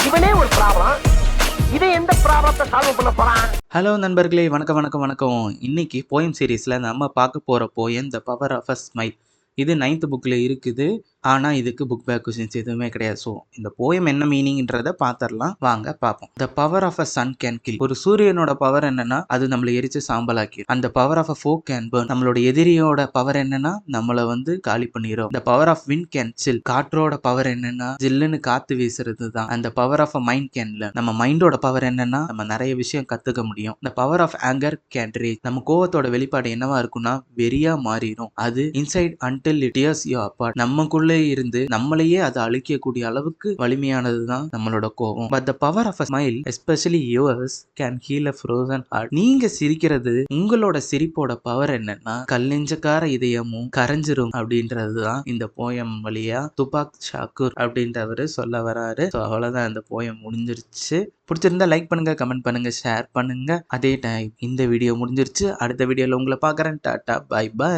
இவனே ஒரு ப்ராப்ளம். இதை எந்த ப்ராப்ளத்தை சால்வ் பண்ண போறான்? ஹலோ நண்பர்களே, வணக்கம் வணக்கம் வணக்கம். இன்னைக்கு போயம் சீரீஸில் நம்ம பார்க்க போகிற poem the power of a smile. இது 9th புக்கில் இருக்குது. ஆனால் இதுக்கு புக் பேக் கொஸ்டின்ஸ் எதுவுமே கிடையாது. ஸோ இந்த போயம் என்ன மீனிங்ன்றதை பார்த்துடலாம், வாங்க பார்ப்போம். The power of a sun can kill. ஒரு சூரியனோட பவர் என்னன்னா அது நம்மளை எரிச்சு சாம்பலாக்கிடும். அந்த power of a foe can burn. நம்மளோட எதிரியோட பவர் என்னன்னா நம்மளை காலி பண்ணிடும். The power of wind can chill. காற்றோட பவர் என்னன்னா ஜில்லுன்னு காத்து வீசுறது தான். அந்த power of a mind can learn. நம்ம மைண்டோட பவர் என்னன்னா நம்ம நிறைய விஷயம் கத்துக்க முடியும். The power of anger can rage. நம்ம கோவத்தோட வெளிப்பாடு என்னவா இருக்கும்னா வெறியா மாறிடும். அது inside until it tears you apart. நமக்குள்ளே இருந்து நம்மளையே அதை அழிக்கக்கூடிய அளவுக்கு வலிமையானது தான் நம்மளோட கோவம். But the power of a smile especially yours can heal a frozen heart. நீங்க சிரிக்கிறது, உங்களோட சிரிப்போட பவர் என்னன்னா கல்லெஞ்சக்கார இதயமும் கரைஞ்சிரும் அப்படின்றது தான் இந்த போயம் வழியா துபாக் ஷாக்கூர் அப்படின்றவரு சொல்ல வராரு. ஸோ அவ்வளோதான், இந்த போயம் முடிஞ்சிருச்சு. பிடிச்சிருந்தா லைக் பண்ணுங்க, கமெண்ட் பண்ணுங்க, ஷேர் பண்ணுங்க. அதே டைம் இந்த வீடியோ முடிஞ்சிருச்சு. அடுத்த வீடியோவில் உங்களை பார்க்குறேன். Tata, bye by.